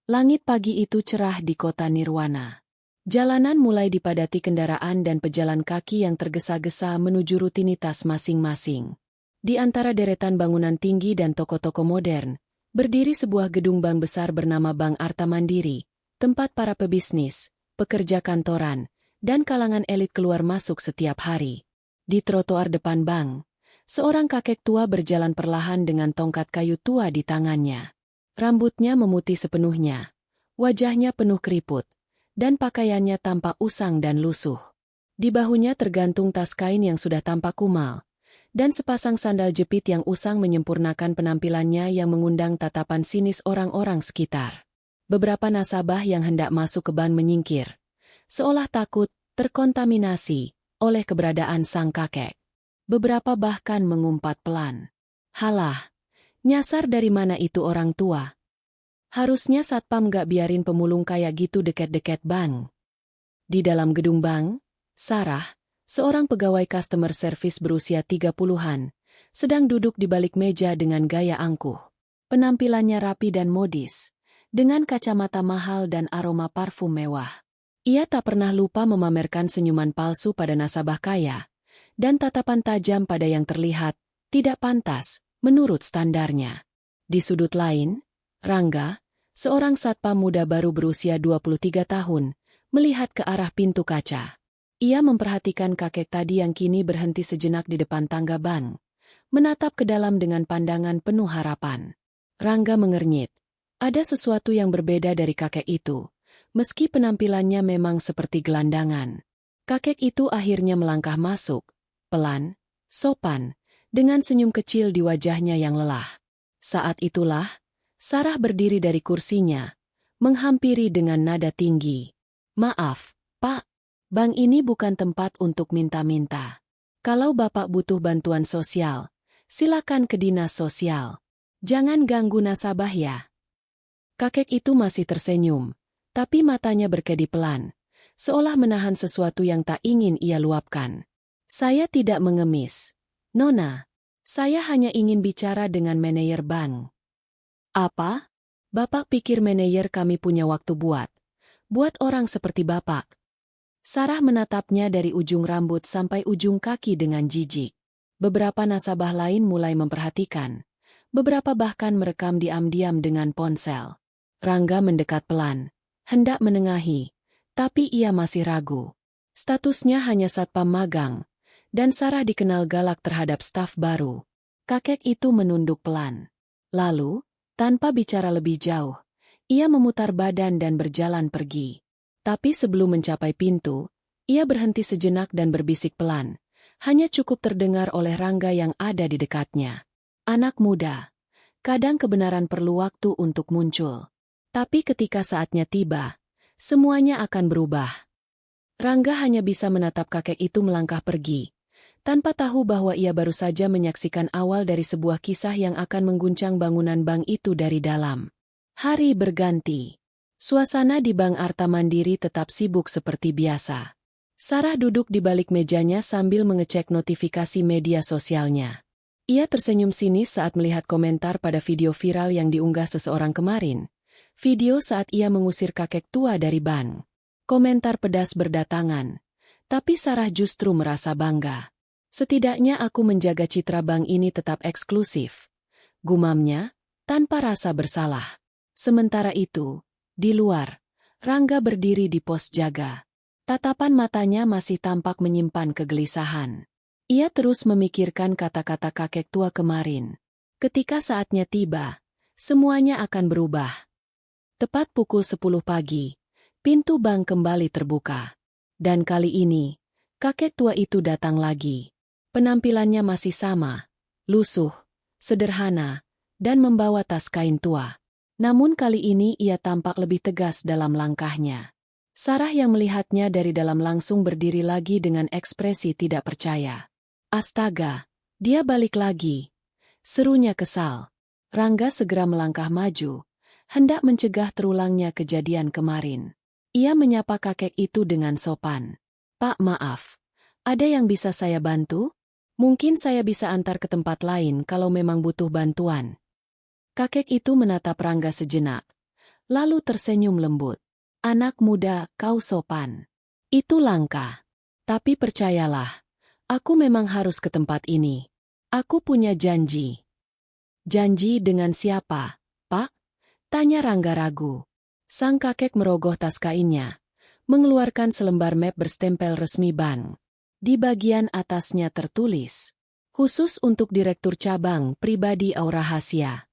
Langit pagi itu cerah di kota Nirwana. Jalanan mulai dipadati kendaraan dan pejalan kaki yang tergesa-gesa menuju rutinitas masing-masing. Di antara deretan bangunan tinggi dan toko-toko modern, berdiri sebuah gedung bank besar bernama Bank Arta Mandiri, tempat para pebisnis, pekerja kantoran, dan kalangan elit keluar masuk setiap hari. Di trotoar depan bank, seorang kakek tua berjalan perlahan dengan tongkat kayu tua di tangannya. Rambutnya memutih sepenuhnya, wajahnya penuh keriput, dan pakaiannya tampak usang dan lusuh. Di bahunya tergantung tas kain yang sudah tampak kumal, dan sepasang sandal jepit yang usang menyempurnakan penampilannya yang mengundang tatapan sinis orang-orang sekitar. Beberapa nasabah yang hendak masuk ke bank menyingkir, seolah takut terkontaminasi oleh keberadaan sang kakek. Beberapa bahkan mengumpat pelan. Halah, nyasar dari mana itu orang tua? Harusnya satpam gak biarin pemulung kayak gitu deket-deket bank. Di dalam gedung bank, Sarah, seorang pegawai customer service berusia 30-an, sedang duduk di balik meja dengan gaya angkuh. Penampilannya rapi dan modis, dengan kacamata mahal dan aroma parfum mewah. Ia tak pernah lupa memamerkan senyuman palsu pada nasabah kaya, dan tatapan tajam pada yang terlihat tidak pantas menurut standarnya. Di sudut lain, Rangga, seorang satpam muda baru berusia 23 tahun, melihat ke arah pintu kaca. Ia memperhatikan kakek tadi yang kini berhenti sejenak di depan tangga bank, menatap ke dalam dengan pandangan penuh harapan. Rangga mengernyit. Ada sesuatu yang berbeda dari kakek itu, meski penampilannya memang seperti gelandangan. Kakek itu akhirnya melangkah masuk, pelan, sopan, dengan senyum kecil di wajahnya yang lelah. Saat itulah, Sarah berdiri dari kursinya, menghampiri dengan nada tinggi. Maaf, Pak, bank ini bukan tempat untuk minta-minta. Kalau Bapak butuh bantuan sosial, silakan ke dinas sosial. Jangan ganggu nasabah ya. Kakek itu masih tersenyum, tapi matanya berkedip pelan, seolah menahan sesuatu yang tak ingin ia luapkan. Saya tidak mengemis, Nona. Saya hanya ingin bicara dengan manajer bank. Apa? Bapak pikir manajer kami punya waktu buat orang seperti Bapak? Sarah menatapnya dari ujung rambut sampai ujung kaki dengan jijik. Beberapa nasabah lain mulai memperhatikan. Beberapa bahkan merekam diam-diam dengan ponsel. Rangga mendekat pelan, hendak menengahi, tapi ia masih ragu. Statusnya hanya satpam magang, dan Sarah dikenal galak terhadap staf baru. Kakek itu menunduk pelan. Lalu, tanpa bicara lebih jauh, ia memutar badan dan berjalan pergi. Tapi sebelum mencapai pintu, ia berhenti sejenak dan berbisik pelan. Hanya cukup terdengar oleh Rangga yang ada di dekatnya. Anak muda, kadang kebenaran perlu waktu untuk muncul. Tapi ketika saatnya tiba, semuanya akan berubah. Rangga hanya bisa menatap kakek itu melangkah pergi, tanpa tahu bahwa ia baru saja menyaksikan awal dari sebuah kisah yang akan mengguncang bangunan bank itu dari dalam. Hari berganti. Suasana di Bank Arta Mandiri tetap sibuk seperti biasa. Sarah duduk di balik mejanya sambil mengecek notifikasi media sosialnya. Ia tersenyum sinis saat melihat komentar pada video viral yang diunggah seseorang kemarin. Video saat ia mengusir kakek tua dari bank. Komentar pedas berdatangan. Tapi Sarah justru merasa bangga. Setidaknya aku menjaga citra bank ini tetap eksklusif. Gumamnya, tanpa rasa bersalah. Sementara itu, di luar, Rangga berdiri di pos jaga. Tatapan matanya masih tampak menyimpan kegelisahan. Ia terus memikirkan kata-kata kakek tua kemarin. Ketika saatnya tiba, semuanya akan berubah. Tepat pukul 10 pagi, pintu bank kembali terbuka. Dan kali ini, kakek tua itu datang lagi. Penampilannya masih sama, lusuh, sederhana, dan membawa tas kain tua. Namun kali ini ia tampak lebih tegas dalam langkahnya. Sarah yang melihatnya dari dalam langsung berdiri lagi dengan ekspresi tidak percaya. Astaga, dia balik lagi. Serunya kesal. Rangga segera melangkah maju, hendak mencegah terulangnya kejadian kemarin. Ia menyapa kakek itu dengan sopan. Pak, maaf. Ada yang bisa saya bantu? Mungkin saya bisa antar ke tempat lain kalau memang butuh bantuan. Kakek itu menatap Rangga sejenak, lalu tersenyum lembut. Anak muda, kau sopan. Itu langka. Tapi percayalah, aku memang harus ke tempat ini. Aku punya janji. Janji dengan siapa, Pak? Tanya Rangga ragu. Sang kakek merogoh tas kainnya, mengeluarkan selembar map berstempel resmi bank. Di bagian atasnya tertulis, khusus untuk Direktur Cabang Pribadi Aura Hasya.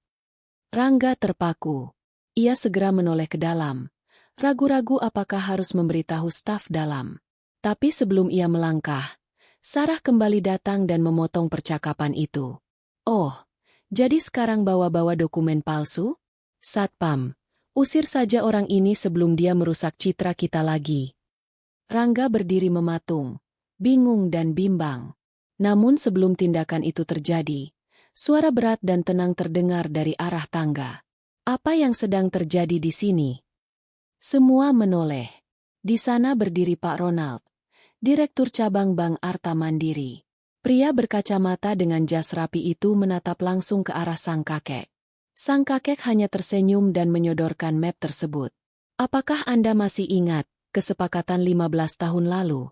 Rangga terpaku. Ia segera menoleh ke dalam, ragu-ragu apakah harus memberitahu staf dalam. Tapi sebelum ia melangkah, Sarah kembali datang dan memotong percakapan itu. Oh, jadi sekarang bawa-bawa dokumen palsu? Satpam, usir saja orang ini sebelum dia merusak citra kita lagi. Rangga berdiri mematung, bingung dan bimbang. Namun sebelum tindakan itu terjadi, suara berat dan tenang terdengar dari arah tangga. Apa yang sedang terjadi di sini? Semua menoleh. Di sana berdiri Pak Ronald, Direktur Cabang Bank Arta Mandiri. Pria berkacamata dengan jas rapi itu menatap langsung ke arah sang kakek. Sang kakek hanya tersenyum dan menyodorkan map tersebut. Apakah Anda masih ingat kesepakatan 15 tahun lalu?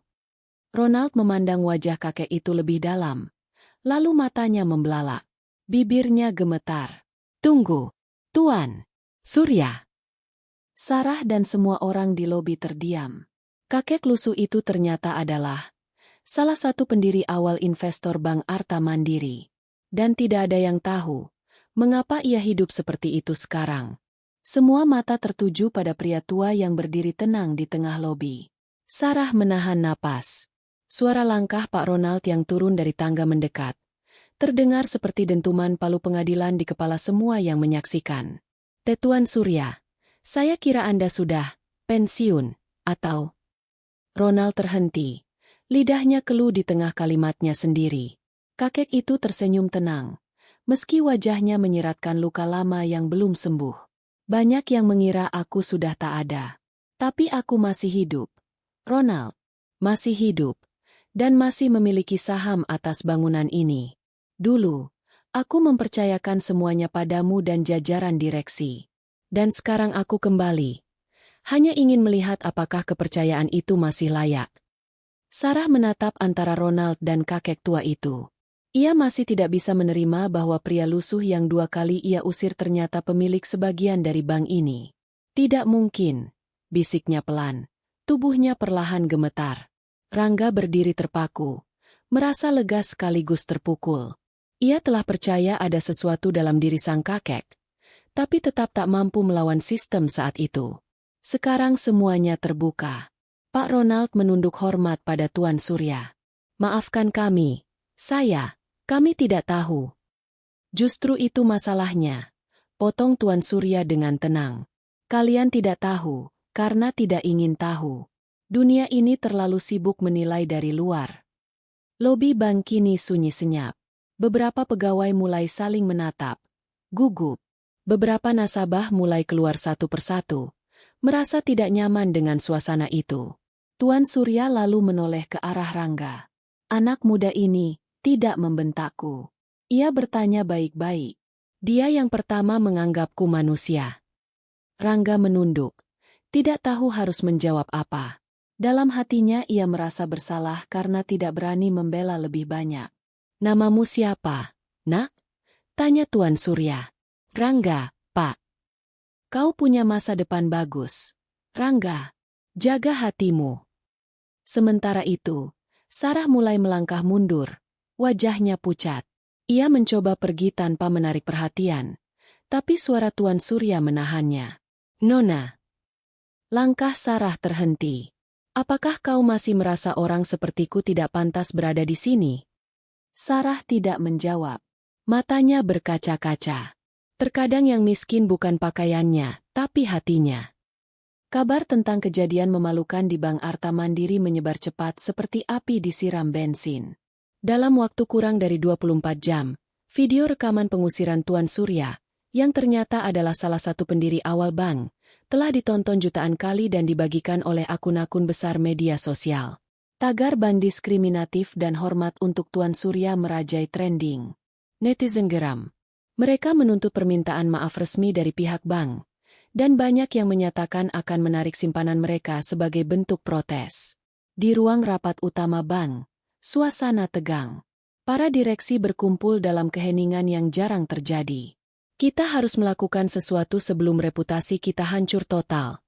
Ronald memandang wajah kakek itu lebih dalam. Lalu matanya membelalak. Bibirnya gemetar. Tunggu, Tuan Surya. Sarah dan semua orang di lobi terdiam. Kakek lusuh itu ternyata adalah salah satu pendiri awal investor Bank Arta Mandiri. Dan tidak ada yang tahu mengapa ia hidup seperti itu sekarang. Semua mata tertuju pada pria tua yang berdiri tenang di tengah lobi. Sarah menahan napas. Suara langkah Pak Ronald yang turun dari tangga mendekat. Terdengar seperti dentuman palu pengadilan di kepala semua yang menyaksikan. Tuan Surya, saya kira Anda sudah pensiun, atau... Ronald terhenti. Lidahnya keluh di tengah kalimatnya sendiri. Kakek itu tersenyum tenang, meski wajahnya menyiratkan luka lama yang belum sembuh. Banyak yang mengira aku sudah tak ada. Tapi aku masih hidup. Ronald, masih hidup. Dan masih memiliki saham atas bangunan ini. Dulu, aku mempercayakan semuanya padamu dan jajaran direksi. Dan sekarang aku kembali. Hanya ingin melihat apakah kepercayaan itu masih layak. Sarah menatap antara Ronald dan kakek tua itu. Ia masih tidak bisa menerima bahwa pria lusuh yang 2 kali ia usir ternyata pemilik sebagian dari bank ini. Tidak mungkin, bisiknya pelan. Tubuhnya perlahan gemetar. Rangga berdiri terpaku, merasa lega sekaligus terpukul. Ia telah percaya ada sesuatu dalam diri sang kakek, tapi tetap tak mampu melawan sistem saat itu. Sekarang semuanya terbuka. Pak Ronald menunduk hormat pada Tuan Surya. Maafkan kami, kami tidak tahu. Justru itu masalahnya, potong Tuan Surya dengan tenang. Kalian tidak tahu, karena tidak ingin tahu. Dunia ini terlalu sibuk menilai dari luar. Lobi bank kini sunyi senyap. Beberapa pegawai mulai saling menatap. Gugup. Beberapa nasabah mulai keluar satu persatu, merasa tidak nyaman dengan suasana itu. Tuan Surya lalu menoleh ke arah Rangga. Anak muda ini tidak membentakku. Ia bertanya baik-baik. Dia yang pertama menganggapku manusia. Rangga menunduk. Tidak tahu harus menjawab apa. Dalam hatinya ia merasa bersalah karena tidak berani membela lebih banyak. Namamu siapa, nak? Tanya Tuan Surya. Rangga, Pak. Kau punya masa depan bagus. Rangga, jaga hatimu. Sementara itu, Sarah mulai melangkah mundur. Wajahnya pucat. Ia mencoba pergi tanpa menarik perhatian. Tapi suara Tuan Surya menahannya. Nona. Langkah Sarah terhenti. Apakah kau masih merasa orang sepertiku tidak pantas berada di sini? Sarah tidak menjawab. Matanya berkaca-kaca. Terkadang yang miskin bukan pakaiannya, tapi hatinya. Kabar tentang kejadian memalukan di Bank Arta Mandiri menyebar cepat seperti api disiram bensin. Dalam waktu kurang dari 24 jam, video rekaman pengusiran Tuan Surya, yang ternyata adalah salah satu pendiri awal bank, telah ditonton jutaan kali dan dibagikan oleh akun-akun besar media sosial. Tagar ban diskriminatif dan hormat untuk Tuan Surya merajai trending. Netizen geram. Mereka menuntut permintaan maaf resmi dari pihak bank, dan banyak yang menyatakan akan menarik simpanan mereka sebagai bentuk protes. Di ruang rapat utama bank, suasana tegang. Para direksi berkumpul dalam keheningan yang jarang terjadi. Kita harus melakukan sesuatu sebelum reputasi kita hancur total,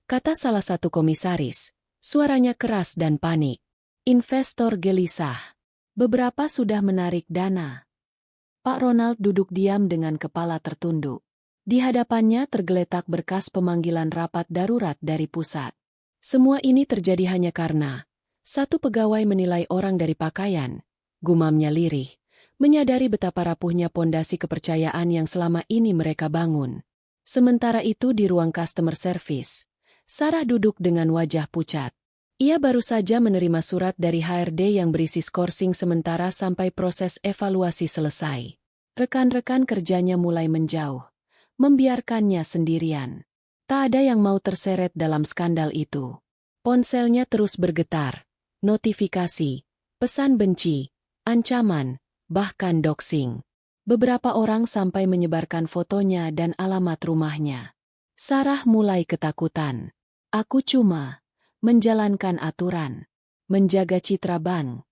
kata salah satu komisaris. Suaranya keras dan panik. Investor gelisah. Beberapa sudah menarik dana. Pak Ronald duduk diam dengan kepala tertunduk. Di hadapannya tergeletak berkas pemanggilan rapat darurat dari pusat. Semua ini terjadi hanya karena satu pegawai menilai orang dari pakaian, gumamnya lirih, menyadari betapa rapuhnya pondasi kepercayaan yang selama ini mereka bangun. Sementara itu di ruang customer service, Sarah duduk dengan wajah pucat. Ia baru saja menerima surat dari HRD yang berisi skorsing sementara sampai proses evaluasi selesai. Rekan-rekan kerjanya mulai menjauh, membiarkannya sendirian. Tak ada yang mau terseret dalam skandal itu. Ponselnya terus bergetar. Notifikasi, pesan benci, ancaman, bahkan doxing. Beberapa orang sampai menyebarkan fotonya dan alamat rumahnya. Sarah mulai ketakutan. Aku cuma menjalankan aturan, menjaga citra bank.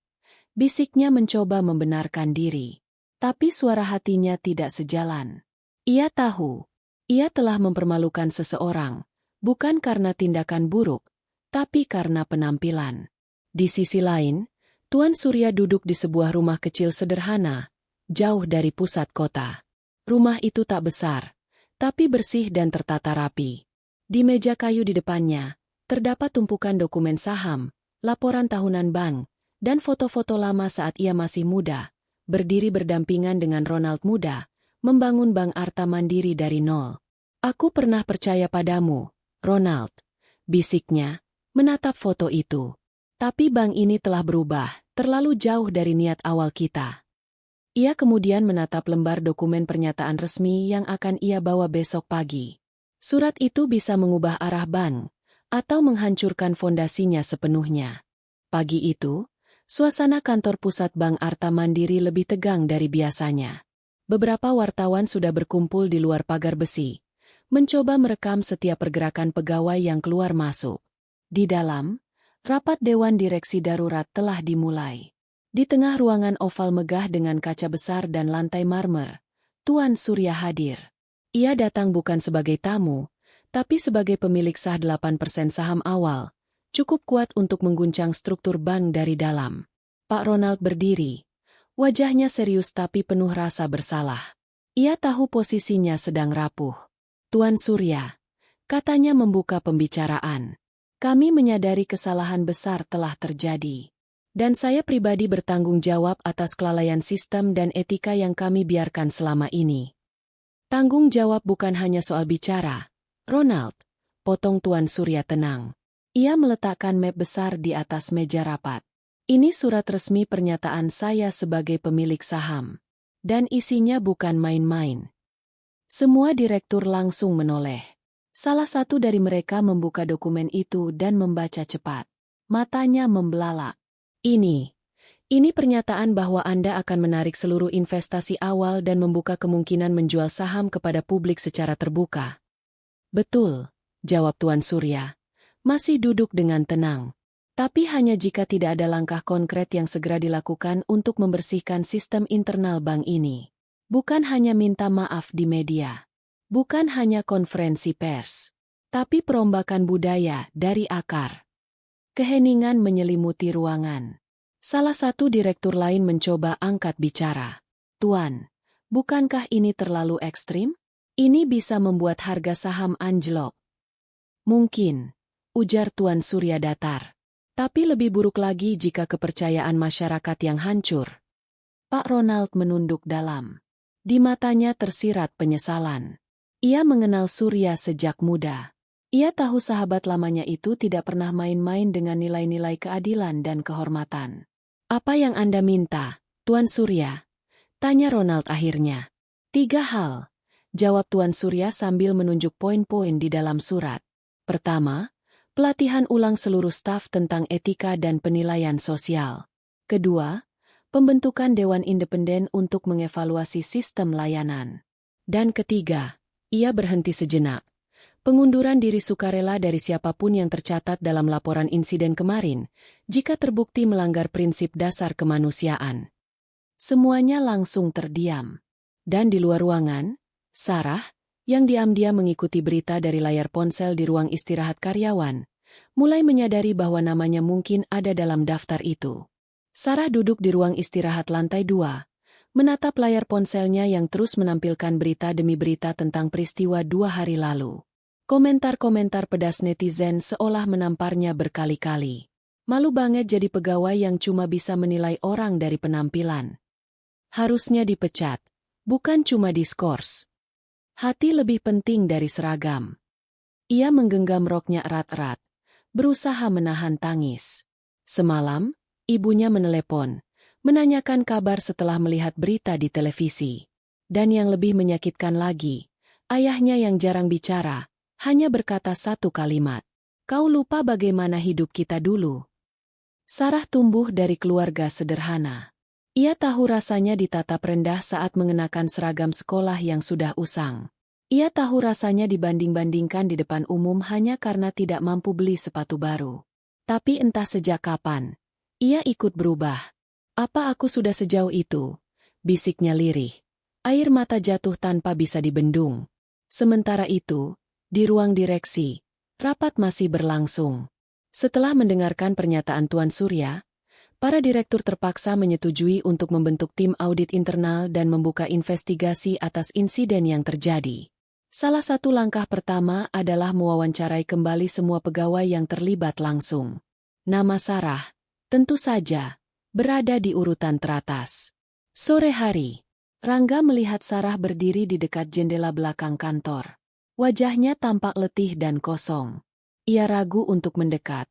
Bisiknya mencoba membenarkan diri. Tapi suara hatinya tidak sejalan. Ia tahu, ia telah mempermalukan seseorang, bukan karena tindakan buruk, tapi karena penampilan. Di sisi lain, Tuan Surya duduk di sebuah rumah kecil sederhana, jauh dari pusat kota. Rumah itu tak besar, tapi bersih dan tertata rapi. Di meja kayu di depannya, terdapat tumpukan dokumen saham, laporan tahunan bank, dan foto-foto lama saat ia masih muda, berdiri berdampingan dengan Ronald muda, membangun Bank Arta Mandiri dari nol. Aku pernah percaya padamu, Ronald, bisiknya, menatap foto itu. Tapi bank ini telah berubah, terlalu jauh dari niat awal kita. Ia kemudian menatap lembar dokumen pernyataan resmi yang akan ia bawa besok pagi. Surat itu bisa mengubah arah bank, atau menghancurkan fondasinya sepenuhnya. Pagi itu, suasana kantor pusat Bank Arta Mandiri lebih tegang dari biasanya. Beberapa wartawan sudah berkumpul di luar pagar besi, mencoba merekam setiap pergerakan pegawai yang keluar masuk. Di dalam, rapat Dewan Direksi Darurat telah dimulai. Di tengah ruangan oval megah dengan kaca besar dan lantai marmer, Tuan Surya hadir. Ia datang bukan sebagai tamu, tapi sebagai pemilik sah 8% saham awal, cukup kuat untuk mengguncang struktur bank dari dalam. Pak Ronald berdiri. Wajahnya serius tapi penuh rasa bersalah. Ia tahu posisinya sedang rapuh. Tuan Surya, katanya membuka pembicaraan. Kami menyadari kesalahan besar telah terjadi. Dan saya pribadi bertanggung jawab atas kelalaian sistem dan etika yang kami biarkan selama ini. Tanggung jawab bukan hanya soal bicara, Ronald, potong Tuan Surya tenang. Ia meletakkan map besar di atas meja rapat. Ini surat resmi pernyataan saya sebagai pemilik saham. Dan isinya bukan main-main. Semua direktur langsung menoleh. Salah satu dari mereka membuka dokumen itu dan membaca cepat. Matanya membelalak. Ini pernyataan bahwa Anda akan menarik seluruh investasi awal dan membuka kemungkinan menjual saham kepada publik secara terbuka. Betul, jawab Tuan Surya. Masih duduk dengan tenang. Tapi hanya jika tidak ada langkah konkret yang segera dilakukan untuk membersihkan sistem internal bank ini. Bukan hanya minta maaf di media. Bukan hanya konferensi pers. Tapi perombakan budaya dari akar. Keheningan menyelimuti ruangan. Salah satu direktur lain mencoba angkat bicara. Tuan, bukankah ini terlalu ekstrim? Ini bisa membuat harga saham anjlok. Mungkin, ujar Tuan Surya datar. Tapi lebih buruk lagi jika kepercayaan masyarakat yang hancur. Pak Ronald menunduk dalam. Di matanya tersirat penyesalan. Ia mengenal Surya sejak muda. Ia tahu sahabat lamanya itu tidak pernah main-main dengan nilai-nilai keadilan dan kehormatan. Apa yang Anda minta, Tuan Surya? Tanya Ronald akhirnya. 3 hal, jawab Tuan Surya sambil menunjuk poin-poin di dalam surat. Pertama, pelatihan ulang seluruh staf tentang etika dan penilaian sosial. Kedua, pembentukan Dewan Independen untuk mengevaluasi sistem layanan. Dan ketiga, ia berhenti sejenak, Pengunduran diri sukarela dari siapapun yang tercatat dalam laporan insiden kemarin, jika terbukti melanggar prinsip dasar kemanusiaan. Semuanya langsung terdiam. Dan di luar ruangan, Sarah, yang diam-diam mengikuti berita dari layar ponsel di ruang istirahat karyawan, mulai menyadari bahwa namanya mungkin ada dalam daftar itu. Sarah duduk di ruang istirahat lantai 2, menatap layar ponselnya yang terus menampilkan berita demi berita tentang peristiwa 2 hari lalu. Komentar-komentar pedas netizen seolah menamparnya berkali-kali. Malu banget jadi pegawai yang cuma bisa menilai orang dari penampilan. Harusnya dipecat, bukan cuma diskors. Hati lebih penting dari seragam. Ia menggenggam roknya erat-erat, berusaha menahan tangis. Semalam, ibunya menelepon, menanyakan kabar setelah melihat berita di televisi. Dan yang lebih menyakitkan lagi, ayahnya yang jarang bicara, hanya berkata satu kalimat. Kau lupa bagaimana hidup kita dulu. Sarah tumbuh dari keluarga sederhana. Ia tahu rasanya ditatap rendah saat mengenakan seragam sekolah yang sudah usang. Ia tahu rasanya dibanding-bandingkan di depan umum hanya karena tidak mampu beli sepatu baru. Tapi entah sejak kapan, ia ikut berubah. Apa aku sudah sejauh itu? Bisiknya lirih. Air mata jatuh tanpa bisa dibendung. Sementara itu, di ruang direksi, rapat masih berlangsung. Setelah mendengarkan pernyataan Tuan Surya, para direktur terpaksa menyetujui untuk membentuk tim audit internal dan membuka investigasi atas insiden yang terjadi. Salah satu langkah pertama adalah mewawancarai kembali semua pegawai yang terlibat langsung. Nama Sarah, tentu saja, berada di urutan teratas. Sore hari, Rangga melihat Sarah berdiri di dekat jendela belakang kantor. Wajahnya tampak letih dan kosong. Ia ragu untuk mendekat,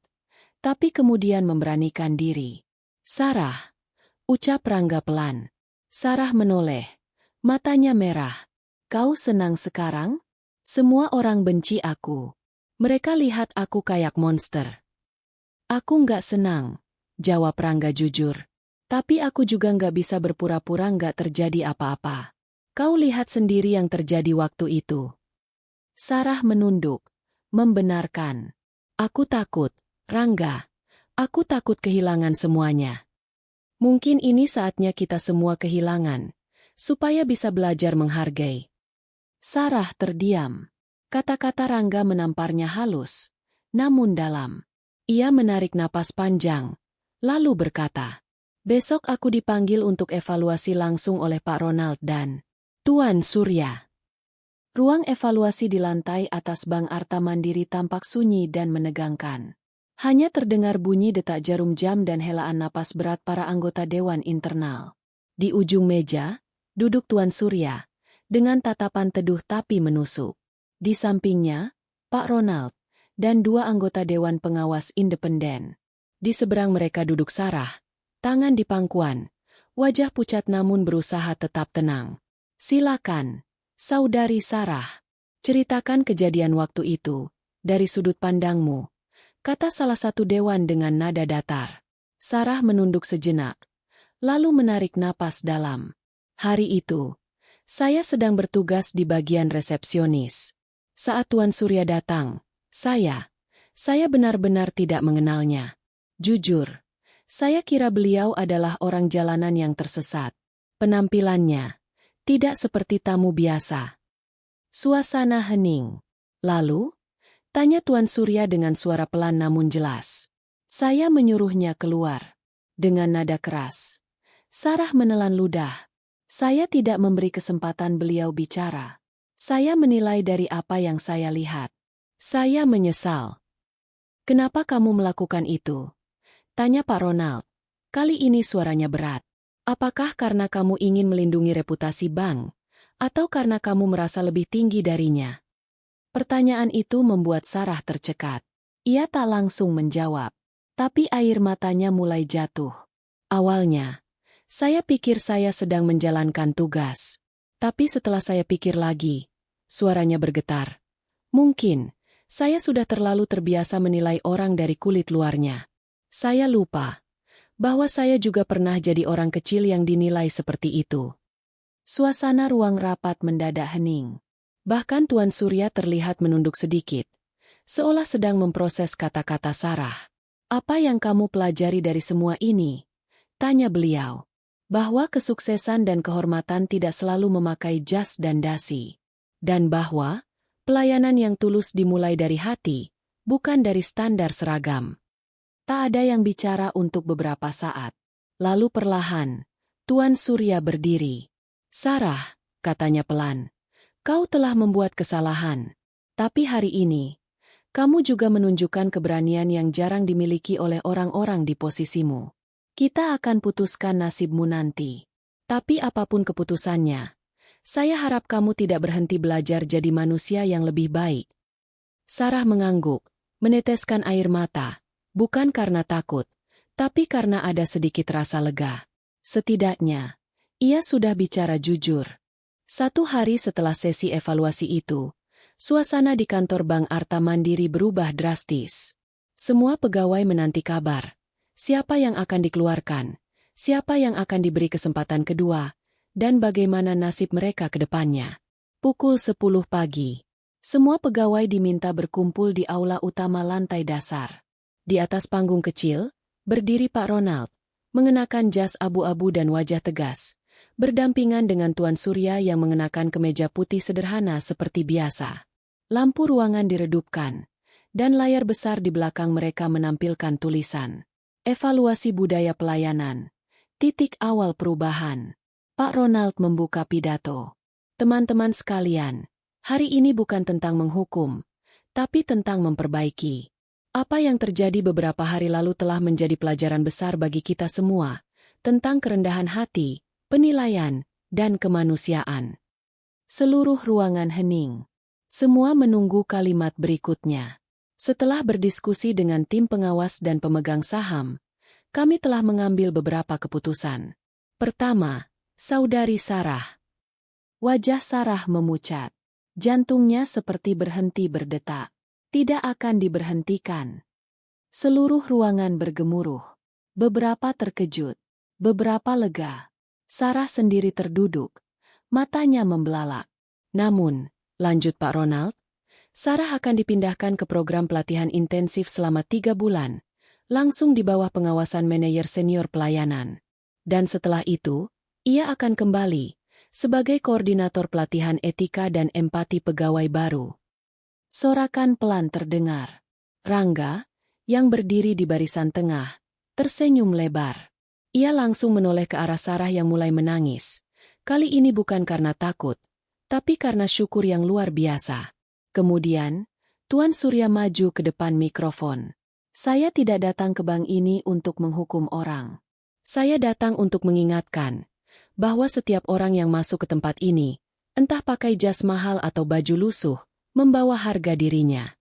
tapi kemudian memberanikan diri. Sarah, ucap Rangga pelan. Sarah menoleh, matanya merah. Kau senang sekarang? Semua orang benci aku. Mereka lihat aku kayak monster. Aku nggak senang, jawab Rangga jujur. Tapi aku juga nggak bisa berpura-pura nggak terjadi apa-apa. Kau lihat sendiri yang terjadi waktu itu. Sarah menunduk, membenarkan. Aku takut, Rangga. Aku takut kehilangan semuanya. Mungkin ini saatnya kita semua kehilangan, supaya bisa belajar menghargai. Sarah terdiam. Kata-kata Rangga menamparnya halus, namun dalam. Ia menarik napas panjang, lalu berkata, besok aku dipanggil untuk evaluasi langsung oleh Pak Ronald dan Tuan Surya. Ruang evaluasi di lantai atas Bank Arta Mandiri tampak sunyi dan menegangkan. Hanya terdengar bunyi detak jarum jam dan helaan napas berat para anggota Dewan Internal. Di ujung meja, duduk Tuan Surya, dengan tatapan teduh tapi menusuk. Di sampingnya, Pak Ronald, dan 2 anggota Dewan Pengawas Independen. Di seberang mereka duduk Sarah, tangan di pangkuan, wajah pucat namun berusaha tetap tenang. Silakan, Saudari Sarah, ceritakan kejadian waktu itu, dari sudut pandangmu. Kata salah satu dewan dengan nada datar. Sarah menunduk sejenak, lalu menarik napas dalam. Hari itu, saya sedang bertugas di bagian resepsionis. Saat Tuan Surya datang, saya benar-benar tidak mengenalnya. Jujur, saya kira beliau adalah orang jalanan yang tersesat. Penampilannya tidak seperti tamu biasa. Suasana hening. Lalu, tanya Tuan Surya dengan suara pelan namun jelas. Saya menyuruhnya keluar. Dengan nada keras. Sarah menelan ludah. Saya tidak memberi kesempatan beliau bicara. Saya menilai dari apa yang saya lihat. Saya menyesal. Kenapa kamu melakukan itu? Tanya Pak Ronald. Kali ini suaranya berat. Apakah karena kamu ingin melindungi reputasi bank? Atau karena kamu merasa lebih tinggi darinya? Pertanyaan itu membuat Sarah tercekat. Ia tak langsung menjawab, tapi air matanya mulai jatuh. Awalnya, saya pikir saya sedang menjalankan tugas. Tapi setelah saya pikir lagi, suaranya bergetar. Mungkin, saya sudah terlalu terbiasa menilai orang dari kulit luarnya. Saya lupa bahwa saya juga pernah jadi orang kecil yang dinilai seperti itu. Suasana ruang rapat mendadak hening. Bahkan Tuan Surya terlihat menunduk sedikit, seolah sedang memproses kata-kata Sarah. "Apa yang kamu pelajari dari semua ini?" tanya beliau. "Bahwa kesuksesan dan kehormatan tidak selalu memakai jas dan dasi. Dan bahwa pelayanan yang tulus dimulai dari hati, bukan dari standar seragam." Tak ada yang bicara untuk beberapa saat. Lalu perlahan, Tuan Surya berdiri. "Sarah," katanya pelan, "kau telah membuat kesalahan. Tapi hari ini, kamu juga menunjukkan keberanian yang jarang dimiliki oleh orang-orang di posisimu. Kita akan putuskan nasibmu nanti. Tapi apapun keputusannya, saya harap kamu tidak berhenti belajar jadi manusia yang lebih baik." Sarah mengangguk, meneteskan air mata. Bukan karena takut, tapi karena ada sedikit rasa lega. Setidaknya, ia sudah bicara jujur. 1 hari setelah sesi evaluasi itu, suasana di kantor Bank Arta Mandiri berubah drastis. Semua pegawai menanti kabar. Siapa yang akan dikeluarkan, siapa yang akan diberi kesempatan kedua, dan bagaimana nasib mereka ke depannya. Pukul 10 pagi. Semua pegawai diminta berkumpul di aula utama lantai dasar. Di atas panggung kecil, berdiri Pak Ronald, mengenakan jas abu-abu dan wajah tegas, berdampingan dengan Tuan Surya yang mengenakan kemeja putih sederhana seperti biasa. Lampu ruangan diredupkan, dan layar besar di belakang mereka menampilkan tulisan, "Evaluasi Budaya Pelayanan. Titik awal perubahan." Pak Ronald membuka pidato. "Teman-teman sekalian, hari ini bukan tentang menghukum, tapi tentang memperbaiki. Apa yang terjadi beberapa hari lalu telah menjadi pelajaran besar bagi kita semua, tentang kerendahan hati, penilaian, dan kemanusiaan." Seluruh ruangan hening. Semua menunggu kalimat berikutnya. "Setelah berdiskusi dengan tim pengawas dan pemegang saham, kami telah mengambil beberapa keputusan. Pertama, Saudari Sarah." Wajah Sarah memucat. Jantungnya seperti berhenti berdetak. Tidak akan diberhentikan. Seluruh ruangan bergemuruh. Beberapa terkejut, beberapa lega. Sarah sendiri terduduk, matanya membelalak. "Namun," lanjut Pak Ronald, "Sarah akan dipindahkan ke program pelatihan intensif selama 3 bulan, langsung di bawah pengawasan manajer senior pelayanan. Dan setelah itu, ia akan kembali sebagai koordinator pelatihan etika dan empati pegawai baru." Sorakan pelan terdengar. Rangga, yang berdiri di barisan tengah, tersenyum lebar. Ia langsung menoleh ke arah Sarah yang mulai menangis. Kali ini bukan karena takut, tapi karena syukur yang luar biasa. Kemudian, Tuan Surya maju ke depan mikrofon. "Saya tidak datang ke bank ini untuk menghukum orang. Saya datang untuk mengingatkan bahwa setiap orang yang masuk ke tempat ini, entah pakai jas mahal atau baju lusuh, membawa harga dirinya."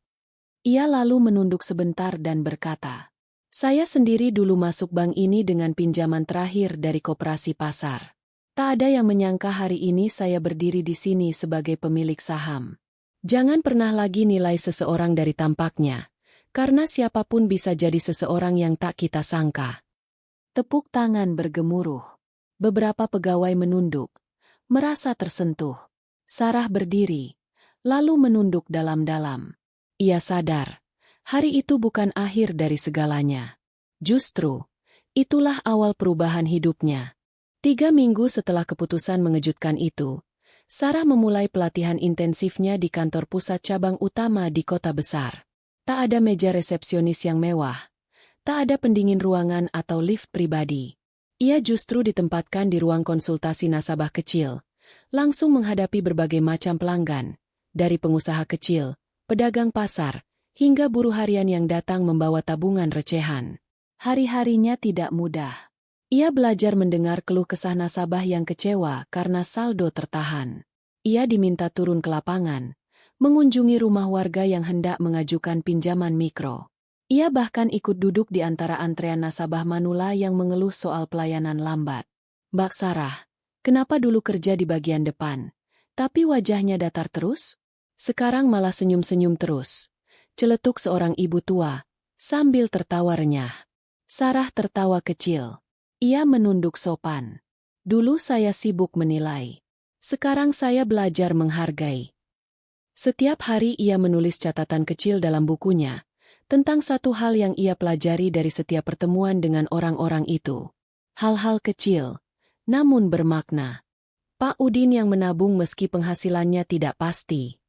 Ia lalu menunduk sebentar dan berkata, "Saya sendiri dulu masuk bank ini dengan pinjaman terakhir dari koperasi pasar. Tak ada yang menyangka hari ini saya berdiri di sini sebagai pemilik saham. Jangan pernah lagi nilai seseorang dari tampaknya, karena siapapun bisa jadi seseorang yang tak kita sangka." Tepuk tangan bergemuruh. Beberapa pegawai menunduk, merasa tersentuh. Sarah berdiri, lalu menunduk dalam-dalam. Ia sadar, hari itu bukan akhir dari segalanya. Justru, itulah awal perubahan hidupnya. 3 minggu setelah keputusan mengejutkan itu, Sarah memulai pelatihan intensifnya di kantor pusat cabang utama di kota besar. Tak ada meja resepsionis yang mewah, tak ada pendingin ruangan atau lift pribadi. Ia justru ditempatkan di ruang konsultasi nasabah kecil, langsung menghadapi berbagai macam pelanggan, dari pengusaha kecil, pedagang pasar, hingga buruh harian yang datang membawa tabungan recehan. Hari-harinya tidak mudah. Ia belajar mendengar keluh kesah nasabah yang kecewa karena saldo tertahan. Ia diminta turun ke lapangan, mengunjungi rumah warga yang hendak mengajukan pinjaman mikro. Ia bahkan ikut duduk di antara antrean nasabah manula yang mengeluh soal pelayanan lambat. "Mbak Sarah, kenapa dulu kerja di bagian depan, tapi wajahnya datar terus? Sekarang malah senyum-senyum terus?" celetuk seorang ibu tua, sambil tertawa renyah. Sarah tertawa kecil. Ia menunduk sopan. "Dulu saya sibuk menilai. Sekarang saya belajar menghargai." Setiap hari ia menulis catatan kecil dalam bukunya, tentang satu hal yang ia pelajari dari setiap pertemuan dengan orang-orang itu. Hal-hal kecil, namun bermakna. Pak Udin yang menabung meski penghasilannya tidak pasti.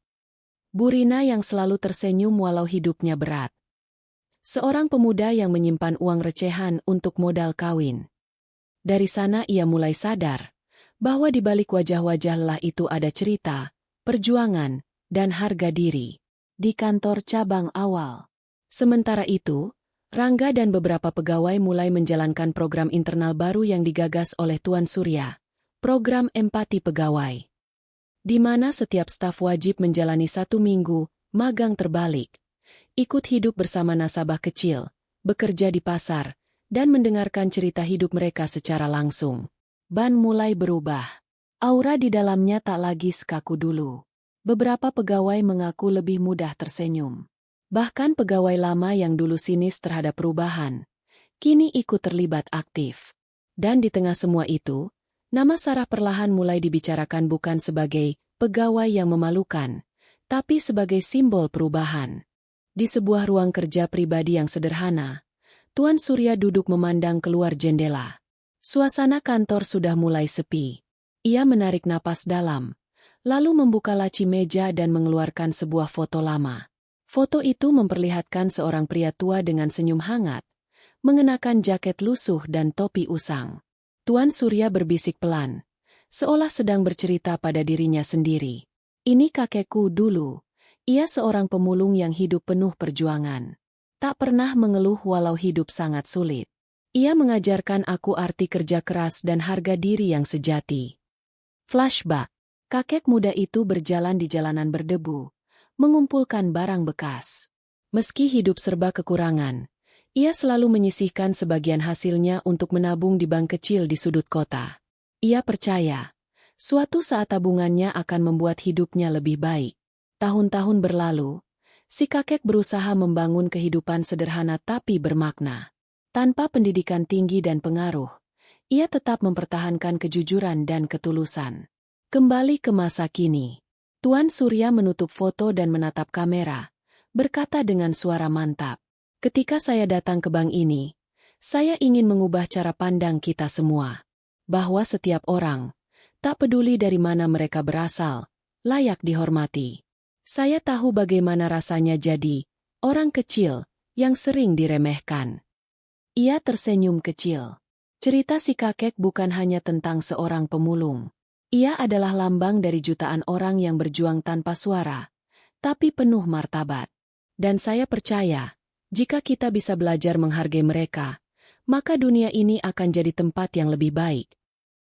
Bu Rina yang selalu tersenyum walau hidupnya berat. Seorang pemuda yang menyimpan uang recehan untuk modal kawin. Dari sana ia mulai sadar bahwa di balik wajah-wajah lelah itu ada cerita, perjuangan, dan harga diri. Di kantor cabang awal. Sementara itu, Rangga dan beberapa pegawai mulai menjalankan program internal baru yang digagas oleh Tuan Surya, program empati pegawai. Di mana setiap staf wajib menjalani 1 minggu, magang terbalik. Ikut hidup bersama nasabah kecil, bekerja di pasar, dan mendengarkan cerita hidup mereka secara langsung. Ban mulai berubah. Aura di dalamnya tak lagi sekaku dulu. Beberapa pegawai mengaku lebih mudah tersenyum. Bahkan pegawai lama yang dulu sinis terhadap perubahan, kini ikut terlibat aktif. Dan di tengah semua itu, nama Sarah perlahan mulai dibicarakan bukan sebagai pegawai yang memalukan, tapi sebagai simbol perubahan. Di sebuah ruang kerja pribadi yang sederhana, Tuan Surya duduk memandang keluar jendela. Suasana kantor sudah mulai sepi. Ia menarik napas dalam, lalu membuka laci meja dan mengeluarkan sebuah foto lama. Foto itu memperlihatkan seorang pria tua dengan senyum hangat, mengenakan jaket lusuh dan topi usang. Tuan Surya berbisik pelan, seolah sedang bercerita pada dirinya sendiri. Ini kakekku dulu. Ia seorang pemulung yang hidup penuh perjuangan. Tak pernah mengeluh walau hidup sangat sulit. Ia mengajarkan aku arti kerja keras dan harga diri yang sejati. Flashback. Kakek muda itu berjalan di jalanan berdebu, mengumpulkan barang bekas. Meski hidup serba kekurangan, ia selalu menyisihkan sebagian hasilnya untuk menabung di bank kecil di sudut kota. Ia percaya, suatu saat tabungannya akan membuat hidupnya lebih baik. Tahun-tahun berlalu, si kakek berusaha membangun kehidupan sederhana tapi bermakna. Tanpa pendidikan tinggi dan pengaruh, ia tetap mempertahankan kejujuran dan ketulusan. Kembali ke masa kini. Tuan Surya menutup foto dan menatap kamera, berkata dengan suara mantap. Ketika saya datang ke bank ini, saya ingin mengubah cara pandang kita semua. Bahwa setiap orang, tak peduli dari mana mereka berasal, layak dihormati. Saya tahu bagaimana rasanya jadi orang kecil yang sering diremehkan. Ia tersenyum kecil. Cerita si kakek bukan hanya tentang seorang pemulung. Ia adalah lambang dari jutaan orang yang berjuang tanpa suara, tapi penuh martabat. Dan saya percaya, jika kita bisa belajar menghargai mereka, maka dunia ini akan jadi tempat yang lebih baik.